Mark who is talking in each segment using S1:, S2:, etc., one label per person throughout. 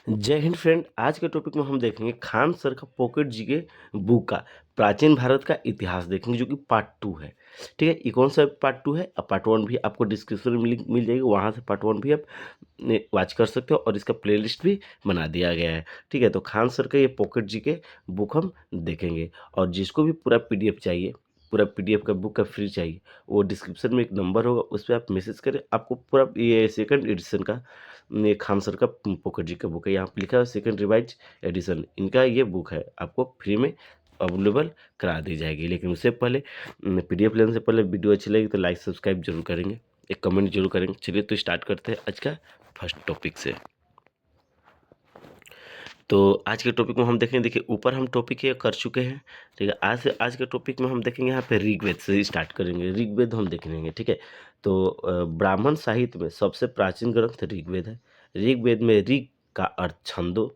S1: जय हिंद फ्रेंड। आज के टॉपिक में हम देखेंगे खान सर का पॉकेट जीके बुक का प्राचीन भारत का इतिहास देखेंगे, जो कि पार्ट 2 है। ठीक है, ये कौन सा पार्ट 2 है? अब पार्ट 1 भी आपको डिस्क्रिप्शन में लिंक मिल जाएगी, वहाँ से पार्ट 1 भी आप वॉच कर सकते हो और इसका प्लेलिस्ट भी बना दिया गया है। ठीक है, तो खान सर का ये पॉकेट जीके बुक हम देखेंगे, और जिसको भी पूरा पीडीएफ चाहिए, पूरा पीडीएफ का बुक का फ्री चाहिए, वो डिस्क्रिप्शन में एक नंबर होगा, उस पर आप मैसेज करें, आपको पूरा ये सेकंड एडिशन का ये खान सर का पॉकेट जी का बुक है। यहाँ पे लिखा है सेकंड रिवाइज एडिशन, इनका ये बुक है, आपको फ्री में अवेलेबल करा दी जाएगी। लेकिन उससे पहले पीडीएफ लेने से पहले वीडियो अच्छी लगी तो लाइक सब्सक्राइब जरूर करेंगे, एक कमेंट जरूर करेंगे। चलिए तो स्टार्ट करते हैं आज का फर्स्ट टॉपिक से। तो आज के टॉपिक में हम देखेंगे, देखिए ऊपर हम टॉपिक ये कर चुके हैं। ठीक है, आज के टॉपिक में हम देखेंगे यहाँ पे ऋग्वेद से स्टार्ट करेंगे। ऋग्वेद हम देखेंगे। ठीक है, तो ब्राह्मण साहित्य में सबसे प्राचीन ग्रंथ ऋग्वेद है। ऋग्वेद में ऋग का अर्थ छंदों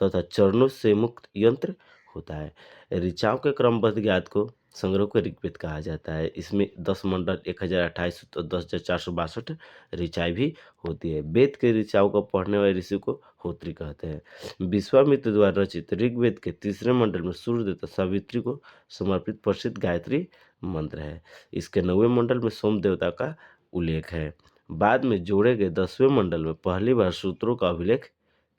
S1: तथा चरणों से मुक्त यंत्र होता है। ऋचाओं के क्रमबद्ध ज्ञात को संग्रह को ऋग्वेद कहा जाता है। इसमें 10 मंडल, 1028 तो 10,462 ऋचाएँ भी होती है। वेद के ऋचाओं को पढ़ने वाले ऋषि को होत्री कहते हैं। विश्वामित्र द्वारा रचित ऋग्वेद के तीसरे मंडल में सूर्य तथा सावित्री को समर्पित प्रसिद्ध गायत्री मंत्र है। इसके 9वें मंडल में सोम देवता का उल्लेख है। बाद में जोड़े गए 10वें मंडल में पहली बार सूत्रों का अभिलेख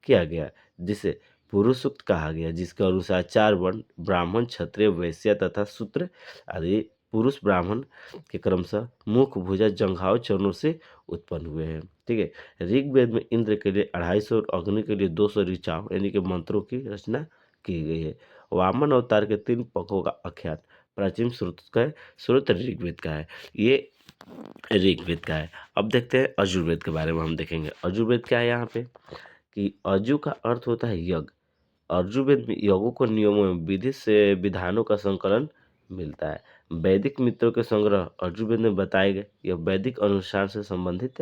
S1: किया गया, जिसे पुरुष सूक्त कहा गया, जिसके अनुसार 4 वर्ण ब्राह्मण, क्षत्रिय, वैश्य तथा शूद्र आदि पुरुष ब्राह्मण के क्रमशः मुख, भुजा, जंघाओं, चरणों से उत्पन्न हुए हैं। ठीक है, ऋग्वेद में इंद्र के लिए 250 और अग्नि के लिए 200 ऋचाओं यानी कि मंत्रों की रचना की गई है। वामन अवतार के 3 पक्षों का आख्यान प्राचीन स्रोत का है, स्रोत ऋग्वेद का है। ये ऋग्वेद का है। अब देखते हैं यजुर्वेद के बारे में। हम देखेंगे यजुर्वेद क्या है यहाँ पे, कि अजु का अर्थ होता है यज्ञ। यजुर्वेद में यज्ञों को नियमों एवं विधि से विधानों का संकलन मिलता है। वैदिक मित्रों के संग्रह यजुर्वेद में बताए गए, यह वैदिक अनुसार से संबंधित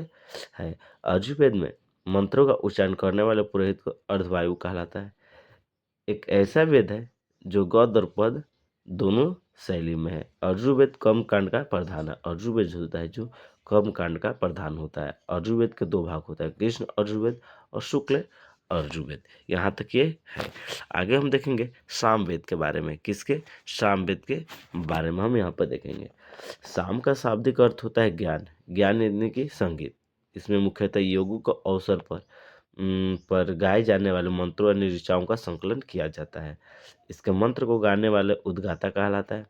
S1: है। यजुर्वेद में मंत्रों का उच्चारण करने वाले पुरोहित को अर्धवायु कहलाता है। एक ऐसा वेद है जो गद्य और पद दोनों शैली में है। यजुर्वेद कर्म कांड का प्रधान है। यजुर्वेद जो होता है, जो कर्म कांड का प्रधान होता है। यजुर्वेद के 2 भाग होता है, कृष्ण यजुर्वेद और शुक्ल यजुर्वेद। यहाँ तक ये है। आगे हम देखेंगे सामवेद के बारे में। किसके? सामवेद के बारे में हम यहाँ पर देखेंगे। साम का शाब्दिक अर्थ होता है ज्ञान। ज्ञान यानी कि संगीत। इसमें मुख्यतः योगों के अवसर पर गाए जाने वाले मंत्रों और ऋचाओं का संकलन किया जाता है। इसके मंत्र को गाने वाले उद्गाता कहलाता है।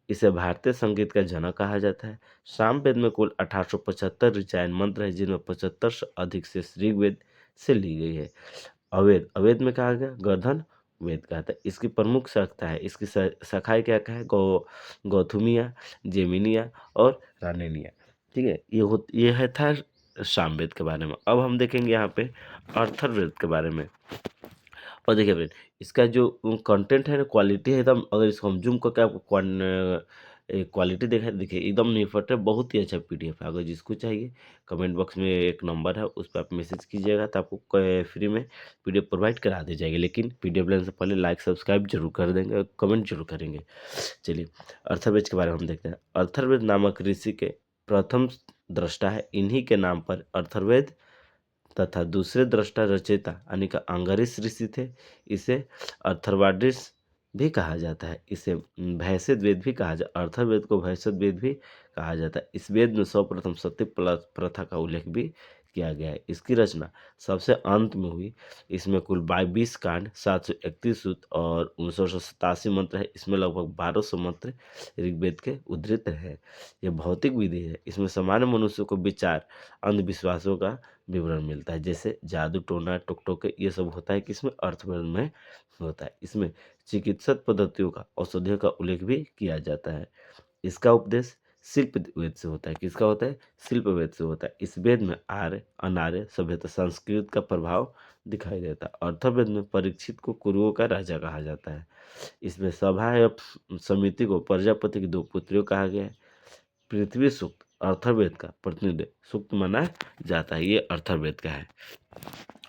S1: इसे भारतीय संगीत का जनक कहा जाता है। सामवेद में कुल 1875 ऋचायन मंत्र है, जिनमें 75 से अधिक से ऋग्वेद से ली गई है। अवेद, अवेद में कहा गया गर्धन वेद कहता है। इसकी प्रमुख शाखा है, इसकी शाखाएं क्या क्या है? गौथुमिया, जेमिनिया और रानिनिया। ठीक है, ये है था सामवेद के बारे में। अब हम देखेंगे यहाँ पे अर्थववेद के बारे में। और देखिए फ्रेंड, इसका जो कंटेंट है ना, क्वालिटी है एकदम, अगर इसको हम जूम करके आपको क्वालिटी देखा, देखिए एकदम निफट है, बहुत ही अच्छा पीडीएफ है। अगर जिसको चाहिए कमेंट बॉक्स में एक नंबर है, उस पर आप मैसेज कीजिएगा तो आपको फ्री में पीडीएफ प्रोवाइड करा दी जाएगी। लेकिन पीडीएफ लेने से पहले लाइक सब्सक्राइब जरूर कर देंगे और कमेंट जरूर करेंगे। चलिए अर्थववेद के बारे में हम देखते हैं। अर्थववेद नामक ऋषि के प्रथम दृष्टा है। इन्हीं के नाम पर अर्थववेद तथा दूसरे दृष्टा रचयिता यानी कि अंगरीष ऋषि थे। इसे अर्थर्वाडिस भी कहा जाता है। इसे भैषज वेद भी कहा जाता है। अर्थवेद को भैषज वेद भी कहा जाता है। इस वेद में सर्वप्रथम सत्य प्रथा का उल्लेख भी किया गया है। इसकी रचना सबसे अंत में हुई। इसमें कुल 22 कांड, 731 सूक्त और 1987 मंत्र है। इसमें लगभग 1200 मंत्र ऋग्वेद के उद्धृत है। यह भौतिक विधि है। इसमें सामान्य मनुष्य को विचार, अंधविश्वासों का विवरण मिलता है, जैसे जादू, टोना, टोकटोके, ये सब होता है कि इसमें अर्थवेद में होता है। इसमें चिकित्सक पद्धतियों का, औषधियों का उल्लेख भी किया जाता है। इसका उपदेश शिल्प वेद से होता है। किसका होता है? शिल्प वेद से होता है। इस वेद में आर्य अनार्य सभ्यता संस्कृत का प्रभाव दिखाई देता है। अर्थवेद में परीक्षित को कुरुओं का राजा कहा जाता है। इसमें सभा या समिति को प्रजापति की 2 पुत्रियों कहा गया है। पृथ्वी सूक्त अर्थवेद का प्रतिनिधि सूक्त माना जाता है। ये अर्थवेद का है।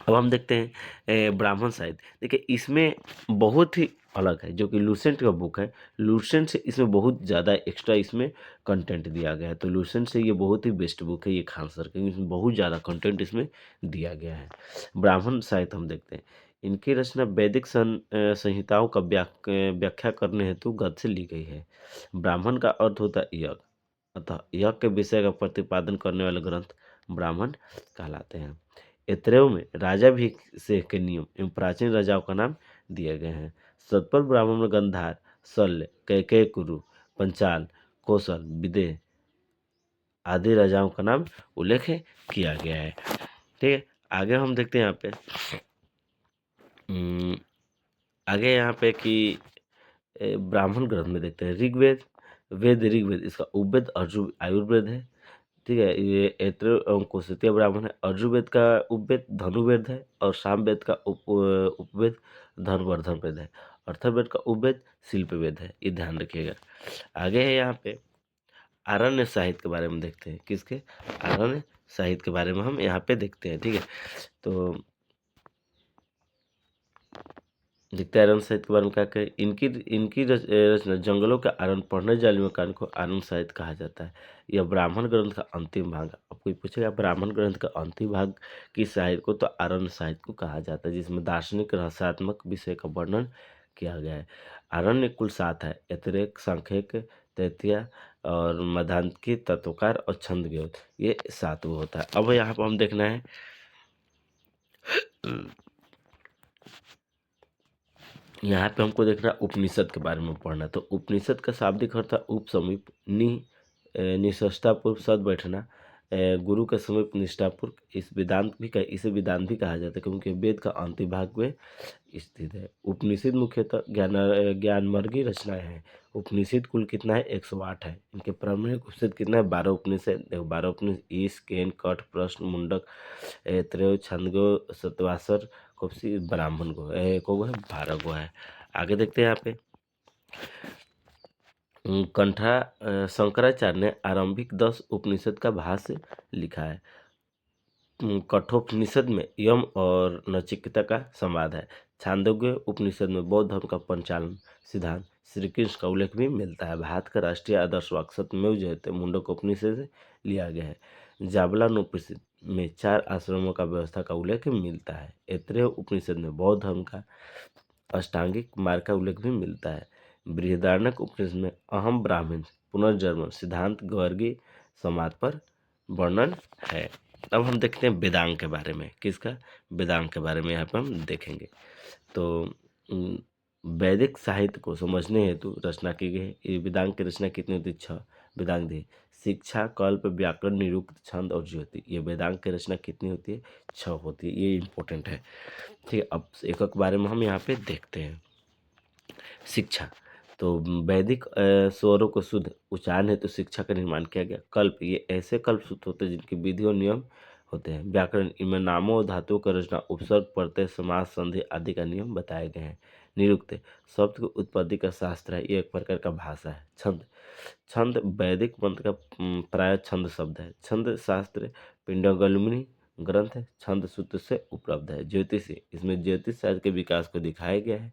S1: अब हम देखते हैं ब्राह्मण साहित्य। देखिए इसमें बहुत ही अलग है, जो कि लूसेंट का बुक है। लूसेंट से इसमें बहुत ज़्यादा एक्स्ट्रा इसमें कंटेंट दिया गया है, तो लूसेंट से ये बहुत ही बेस्ट बुक है ये खान सर की, इसमें बहुत ज़्यादा कंटेंट इसमें दिया गया है। ब्राह्मण साहित्य हम देखते हैं, इनकी रचना वैदिक संहिताओं का व्याख्या करने हेतु गद्य से ली गई है। ब्राह्मण का अर्थ होता है यज्ञ, अतः यज्ञ के विषय का प्रतिपादन करने वाले ग्रंथ ब्राह्मण कहलाते हैं। एतरेव में राजाभिषेक के नियम एवं प्राचीन राजाओं का नाम दिए गए हैं। सतपल ब्राह्मण में गंधार, शल्य, कैकेय कुरु, पंचाल, कौशल, विदेह आदि राजाओं का नाम उल्लेख किया गया है। ठीक है, आगे हम देखते हैं यहाँ पे उम, आगे यहाँ पे कि ब्राह्मण ग्रंथ में देखते हैं ऋग्वेद, ऋग्वेद इसका उपवेद आयुर्वेद है। ठीक है, ये ऐतरेय एवं कोशतीय ब्राह्मण है। अर्जुवेद का उपवेद धनुर्वेद है और सामवेद का उपवेद धर्मवर्धन वेद है। अथर्ववेद का उपवेद शिल्पवेद है, ये ध्यान रखिएगा। आगे है यहाँ पे आरण्य साहित्य के बारे में देखते हैं, किसके आरण्य साहित्य के बारे में हम यहाँ पे देखते हैं। ठीक है, तो देखते हैं आरण्य साहित्य के बारे में क्या कहें। इनकी इनकी रचना जंगलों के आरण्य पढ़ने जाने में कारण को आरण्य साहित्य कहा जाता है। यह ब्राह्मण ग्रंथ का अंतिम भाग है। अब कोई पूछेगा ब्राह्मण ग्रंथ का अंतिम भाग की साहित्य को, तो आरण्य साहित्य को कहा जाता है, जिसमें दार्शनिक रहस्यात्मक विषय का वर्णन किया गया है। आरण्य कुल 7 है, ऐतरेय, सांख्यिक, तैत्तिरीय और मध्यान्ह, तत्वकार और छंदोग्य, ये 7 वो होता है। अब यहाँ पर हम देखना है यहाँ पे हमको देखना उपनिषद के बारे में पढ़ना। तो उपनिषद का शाब्दिक अर्थ है उप समीप, निष्ठापूर्व सद बैठना, गुरु के समीप निष्ठापूर्व। इसे वेदांत भी कहा जाता है, क्योंकि वेद का अंतिम भाग में स्थित है। उपनिषद मुख्यतः ज्ञानवर्गीय रचनाएं हैं। उपनिषद कुल कितना है 108 है। इनके प्रमुख उपनिषद कितना है 12 उपनिषद। देखो 12 उपनिषद ईश, केन, कठ, प्रश्न, मुंडक, ऐतरेय, छंदोग्य, सतवासर, कौशिक, ब्राह्मण को है 12 गो है। आगे देखते हैं यहाँ पे कंठा शंकराचार्य ने आरंभिक 10 उपनिषद का भाष्य लिखा है। कठोपनिषद में यम और नचिकेता का संवाद है। छांदोग्य उपनिषद में बौद्ध धर्म का पंचालन सिद्धांत श्री कृष्ण का उल्लेख भी मिलता है। भारत का राष्ट्रीय आदर्श वाक्य सत्यमेव जयते मुंडक उपनिषद से लिया गया है। जाबलानोपनिषद में 4 आश्रमों का व्यवस्था का उल्लेख मिलता है। ऐतरेय उपनिषद में बौद्ध धर्म का अष्टांगिक मार्ग का उल्लेख भी मिलता है। बृहदारण्यक उपनिषद में अहम ब्राह्मण पुनर्जन्म सिद्धांत वर्गीय समाज पर वर्णन है। अब हम देखते हैं वेदांग के बारे में, किसका वेदांग के बारे में यहाँ पर हम देखेंगे। तो वैदिक साहित्य को समझने हेतु रचना की गई है। ये वेदांग की रचना कितनी होती है 6 वेदांग दी। शिक्षा, कल्प, व्याकरण, निरुक्त, छंद और ज्योति, ये वेदांग की रचना कितनी होती है 6 होती है। ये इम्पोर्टेंट है। ठीक है, अब एक एक बारे में हम यहाँ पे देखते हैं। शिक्षा, तो वैदिक स्वरों को शुद्ध उच्चारण हेतु शिक्षा का निर्माण किया गया। कल्प, ये ऐसे कल्प सूत्र होते हैं जिनकी विधि और नियम होते हैं। व्याकरण, इनमें नामों और धातुओं का रचना, उपसर्ग, प्रत्यय, समास, संधि आदि का नियम बताए गए हैं। निरुक्त, शब्द की उत्पत्ति का शास्त्र है, ये एक प्रकार का भाषा है। छंद, छंद वैदिक मंत्र का प्राय छंद शब्द है। छंद शास्त्र पिंडगलमुनि ग्रंथ है, छंद सूत्र से उपलब्ध है। ज्योतिष, इसमें ज्योतिष शास्त्र के विकास को दिखाया गया है।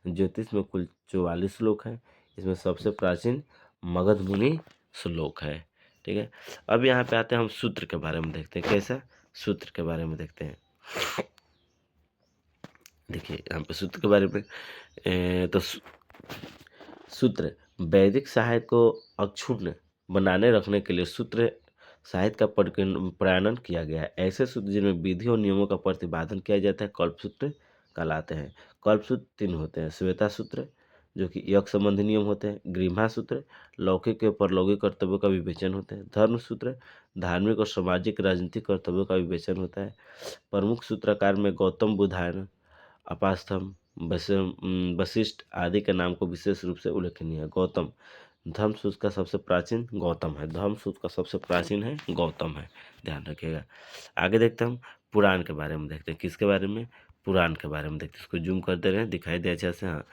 S1: ज्योतिष में कुल 44 श्लोक हैं। इसमें सबसे प्राचीन मगध मुनि श्लोक है। ठीक है, अब यहाँ पे आते हैं हम सूत्र के बारे में देखते हैं। कैसा सूत्र के बारे में देखते हैं। देखिए यहाँ पे सूत्र के बारे में तो सूत्र वैदिक साहित्य को अक्षुण्ण बनाने रखने के लिए सूत्र साहित्य का प्रणयन किया गया है। ऐसे सूत्र जिनमें विधि और नियमों का प्रतिपादन किया जाता है कल्प सूत्र कहलाते हैं। कल्प सूत्र 3 होते हैं। श्वेता सूत्र जो कि यज्ञ संबंधी नियम होते हैं। गृह्णा सूत्र लौकिक और परलौकिक कर्तव्यों का विवेचन होते हैं। धर्म सूत्र धार्मिक और सामाजिक राजनीतिक कर्तव्यों का विवेचन होता है। प्रमुख सूत्रकार में गौतम बुद्धायन, अपास्थम, वशिष्ठ आदि के नाम को विशेष रूप से उल्लेखनीय है। गौतम, धर्मसूत्र का सबसे प्राचीन गौतम है। धर्मसूत्र का सबसे प्राचीन है गौतम है, ध्यान रखिएगा। आगे देखते हैं हम पुराण के बारे में देखते हैं। किसके बारे में पुराण के बारे में देखते हैं। इसको जूम कर दे रहे हैं, दिखाई दे अच्छे से। हाँ,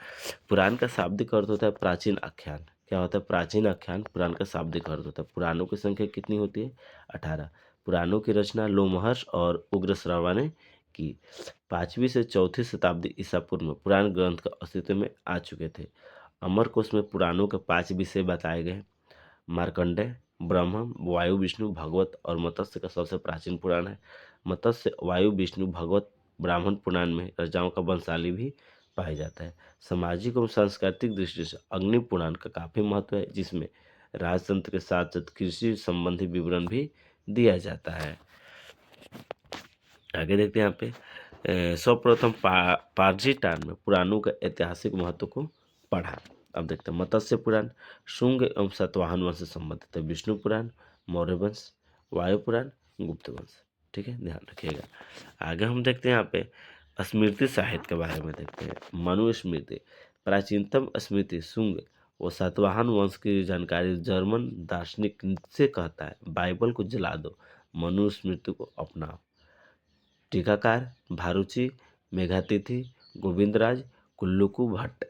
S1: पुराण का शाब्दिक अर्थ होता है प्राचीन आख्यान। क्या होता है प्राचीन आख्यान, पुराण का शाब्दिक अर्थ होता है। पुराणों की संख्या कितनी होती है 18। पुराणों की रचना लोमहर्ष और उग्रश्रवा ने की। 5वीं से 4थी शताब्दी ईसा पूर्व में पुराण ग्रंथ का अस्तित्व में आ चुके थे। अमरकोश में पुराणों के 5 विषय बताए गए। मार्कंडेय, ब्रह्म, वायु, विष्णु, भगवत और मत्स्य का सबसे प्राचीन पुराण है। मत्स्य, वायु, विष्णु, भगवत, ब्राह्मण पुराण में राजाओं का वंशावली भी पाया जाता है। सामाजिक एवं सांस्कृतिक दृष्टि से अग्नि पुराण का काफी महत्व है, जिसमें राजतंत्र के साथ साथ कृषि संबंधी विवरण भी दिया जाता है। आगे देखते हैं यहाँ पे सर्वप्रथम पारजीटान में पुराणों का ऐतिहासिक महत्व को पढ़ा। अब देखते हैं मत्स्य पुराण शुंग एवं सातवाहन वंश से संबंधित है। विष्णु पुराण मौर्य वंश, वायु पुराण गुप्त वंश। ठीक है, ध्यान रखिएगा। आगे हम देखते हैं यहाँ पे स्मृति साहित्य के बारे में देखते हैं। मनुस्मृति प्राचीनतम स्मृति शुंग और सातवाहन वंश की जानकारी जर्मन दार्शनिक से कहता है बाइबल को जला दो, मनुस्मृति को अपनाओ। टीकाकार भारुचि, मेघातिथि, गोविंदराज, कुल्लुकु भट्ट।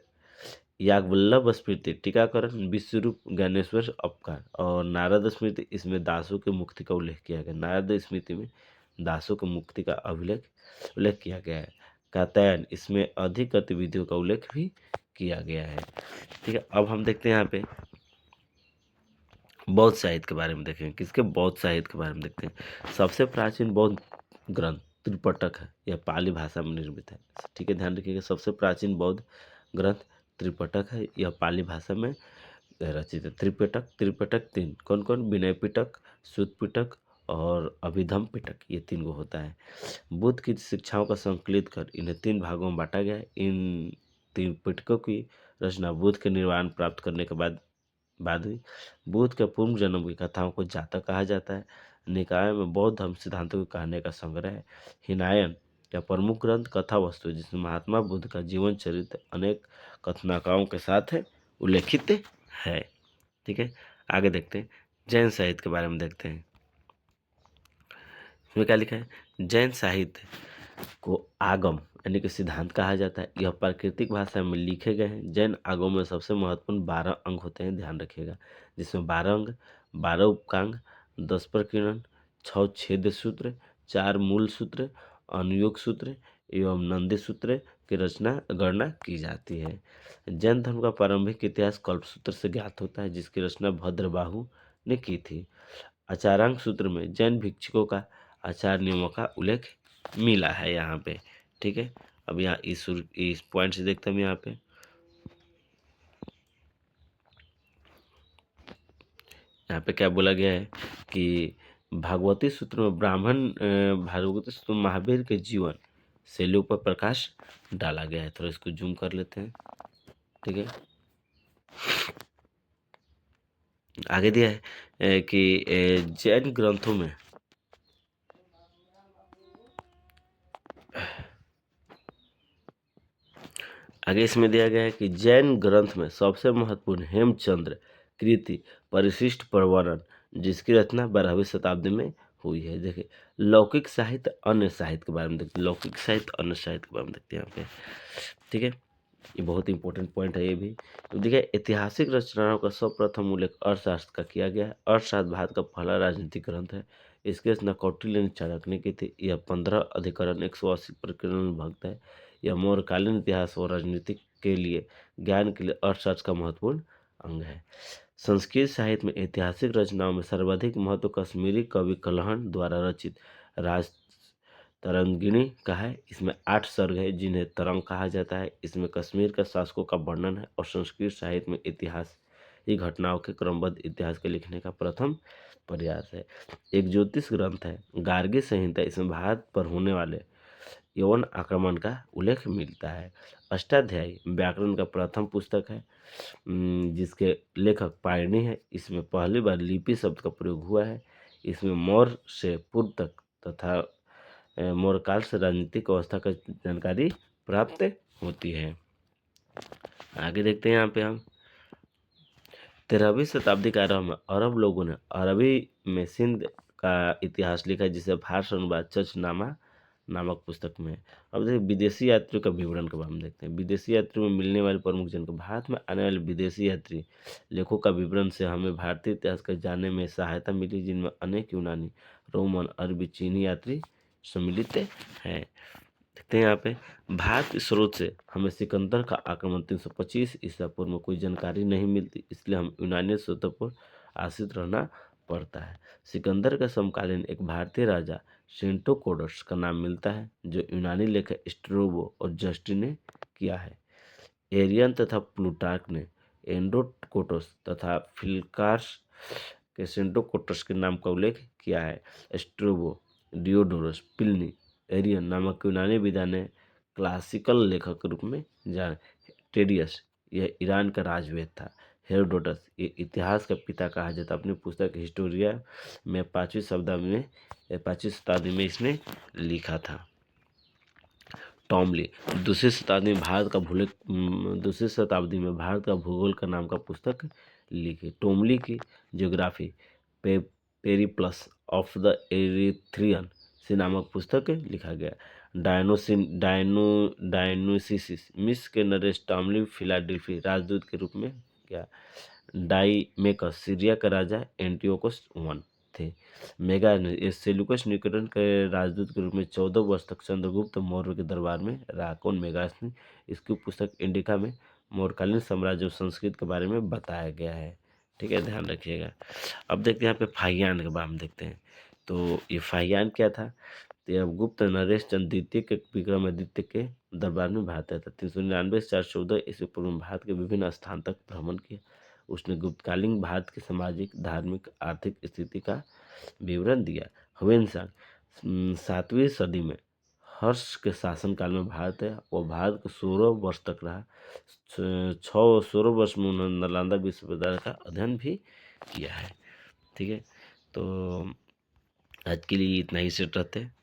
S1: याज्ञवल्क्य स्मृति टीकाकरण विश्वरूप ज्ञानेश्वर अपकार और नारद स्मृति इसमें दासों की मुक्ति का उल्लेख किया गया। नारद स्मृति में दासों की मुक्ति का उल्लेख किया गया है। कात्यायन इसमें अधिक गतिविधियों का उल्लेख भी किया गया है। ठीक है, अब हम देखते हैं यहाँ पे बौद्ध साहित्य के बारे में देखें। किसके बौद्ध साहित्य के बारे में देखते हैं। सबसे प्राचीन बौद्ध ग्रंथ त्रिपिटक है, यह पाली भाषा में निर्मित है। ठीक है, ध्यान रखिएगा, सबसे प्राचीन बौद्ध ग्रंथ त्रिपिटक है, यह पाली भाषा में रचित है। त्रिपिटक 3 कौन कौन, विनय पिटक, सुत पिटक और अभिधम पिटक, ये 3 गो होता है। बुद्ध की शिक्षाओं का संकलित कर इन्हें 3 भागों में बांटा गया है। इन 3 पिटकों की रचना बुद्ध के निर्वाण प्राप्त करने के बाद हुई। बुद्ध के पूर्व जन्म की कथाओं को जातक कहा जाता है। निकाय में बौद्ध धर्म सिद्धांतों के कहने का संग्रह है। हिनायन या प्रमुख ग्रंथ कथा वस्तु है, जिसमें महात्मा बुद्ध का जीवन चरित्र अनेक कथनाकाओं के साथ उल्लेखित है। ठीक है, आगे देखते हैं जैन साहित्य के बारे में देखते हैं। इसमें क्या लिखा है, जैन साहित्य को आगम यानी कि सिद्धांत कहा जाता है। यह प्राकृतिक भाषा में लिखे गए हैं। जैन आगम में सबसे महत्वपूर्ण 12 अंग होते हैं, ध्यान रखिएगा, जिसमें 12 अंग, 12 उपकांग, 10 प्रकीर्णन, 6 छेद सूत्र, 4 मूल सूत्र, अनुयोग सूत्र एवं नंदी सूत्र की गणना की जाती है। जैन धर्म का प्रारंभिक इतिहास कल्पसूत्र से ज्ञात होता है, जिसकी रचना भद्रबाहु ने की थी। आचारांग सूत्र में जैन भिक्षुकों का आचार नियमों का उल्लेख मिला है यहाँ पे। ठीक है, अब यहाँ इस पॉइंट से देखते हैं हम यहाँ पे क्या बोला गया है कि भागवती सूत्र में भागवती सूत्र में महावीर के जीवन शैलियों पर प्रकाश डाला गया है। थोड़ा इसको जूम कर लेते हैं। ठीक है, आगे दिया है कि जैन ग्रंथों में आगे इसमें दिया गया है कि जैन ग्रंथ में सबसे महत्वपूर्ण हेमचंद्र कृति परिशिष्ट प्रवर्णन, जिसकी रचना 12वीं शताब्दी में हुई है। देखिए, लौकिक साहित्य अन्य साहित्य के बारे में देखते हैं। लौकिक साहित्य अन्य साहित्य के बारे में देखते हैं यहाँ पे। ठीक है, ये बहुत इंपॉर्टेंट पॉइंट है ये भी। तो देखिए, ऐतिहासिक रचनाओं का सर्वप्रथम उल्लेख अर्थशास्त्र का किया गया है। अर्थशास्त्र भारत का पहला राजनीतिक ग्रंथ है। इसकी रचना कौटिल्य ने चाणक्य ने की थी। यह 15 अधिकरण 180 प्रकरण में विभक्त है। यह मौर्यकालीन इतिहास और राजनीति के लिए ज्ञान के लिए अर्थशास्त्र का महत्वपूर्ण अंग है। संस्कृत साहित्य में ऐतिहासिक रचनाओं में सर्वाधिक महत्व कश्मीरी कवि कलहण द्वारा रचित राज तरंगिणी का है। इसमें 8 सर्ग है, जिन्हें तरंग कहा जाता है। इसमें कश्मीर के शासकों का वर्णन है और संस्कृत साहित्य में ऐतिहासिक घटनाओं के क्रमबद्ध इतिहास के लिखने का प्रथम प्रयास है। एक ज्योतिष ग्रंथ है गार्गी संहिता, इसमें भारत पर होने वाले यवन आक्रमण का उल्लेख मिलता है। अष्टाध्यायी व्याकरण का प्रथम पुस्तक है, जिसके लेखक पाणिनि है। इसमें पहली बार लिपि शब्द का प्रयोग हुआ है। इसमें मौर्य से पूर्व तक तथा मौर्य काल से राजनीतिक अवस्था का जानकारी प्राप्त होती है। आगे देखते हैं यहाँ पे हम 13वीं शताब्दी के आरंभ में अरब लोगों ने अरबी में सिंध का इतिहास लिखा, जिसे फारस अनुवाद चचनामा नामक पुस्तक में। अब देखिए, विदेशी यात्रियों का विवरण के बारे में देखते हैं। विदेशी यात्रियों में मिलने वाले प्रमुख जनक भारत में आने वाले विदेशी यात्री लेखों का विवरण से हमें भारतीय इतिहास को जानने में सहायता मिली, जिनमें अनेक यूनानी, रोमन, अरबी, चीनी यात्री सम्मिलित हैं। देखते हैं यहाँ पे, भारत के स्रोत से हमें सिकंदर का आक्रमण 325 ईसा पूर्व में कोई जानकारी नहीं मिलती, इसलिए हम यूनानी स्रोतों पर आश्रित रहना पड़ता है। सिकंदर का समकालीन एक भारतीय राजा सेंटोकोडस का नाम मिलता है, जो यूनानी लेखक स्ट्रोबो और जस्टिन ने किया है। एरियन तथा प्लूटार्क ने एंडोकोटस तथा फिलकार्स के सेंटोकोटस के नाम का उल्लेख किया है। स्ट्रोबो, डियोडोरस, प्लिनी, एरियन नामक यूनानी विद्वान ने क्लासिकल लेखक के रूप में जाना। टेडियस, यह ईरान का राजवेद था। हेरोडोटस, ये इतिहास का पिता कहा जाता है। अपनी पुस्तक हिस्टोरिया में 5वीं शताब्दी में इसने लिखा था। टॉमली, दूसरी शताब्दी में भारत का भूगोल का नाम का पुस्तक लिखी। टोमली की geography Periplus of the Erythraean से नामक पुस्तक लिखा गया। डायनोसिस मिस के नरेश टॉमली फिलाडेल्फी राजदूत के रूप में गया। डाइमेकस सीरिया का राजा एंटियोकस I थे। सेल्यूकस न्यूटन के राजदूत के रूप में 14 वर्ष तक चंद्रगुप्त मौर्य के दरबार में रहा। कौन? मेगास ने। इसकी पुस्तक इंडिका में मौर्यकालीन साम्राज्य और संस्कृति के बारे में बताया गया है। ठीक है, ध्यान रखिएगा। अब देखते हैं यहाँ पे फाहियान के बारे में देखते हैं। तो ये फाहियान क्या था? तो यह गुप्त नरेश चंद्र द्वितीय के विक्रमादित्य के दरबार में भारत आया था। 399 से 414 ईस्वी पूर्व में भारत के विभिन्न स्थान तक भ्रमण किया। उसने गुप्तकालीन भारत की सामाजिक, धार्मिक, आर्थिक स्थिति का विवरण दिया। ह्वेनसांग 7वीं सदी में हर्ष के शासनकाल में भारत है। वो भारत को 16 वर्ष तक रहा। 16 वर्ष में उन्होंने नालंदा विश्वविद्यालय का अध्ययन भी किया है। ठीक है, तो आज के लिए इतना ही सेट रहते हैं।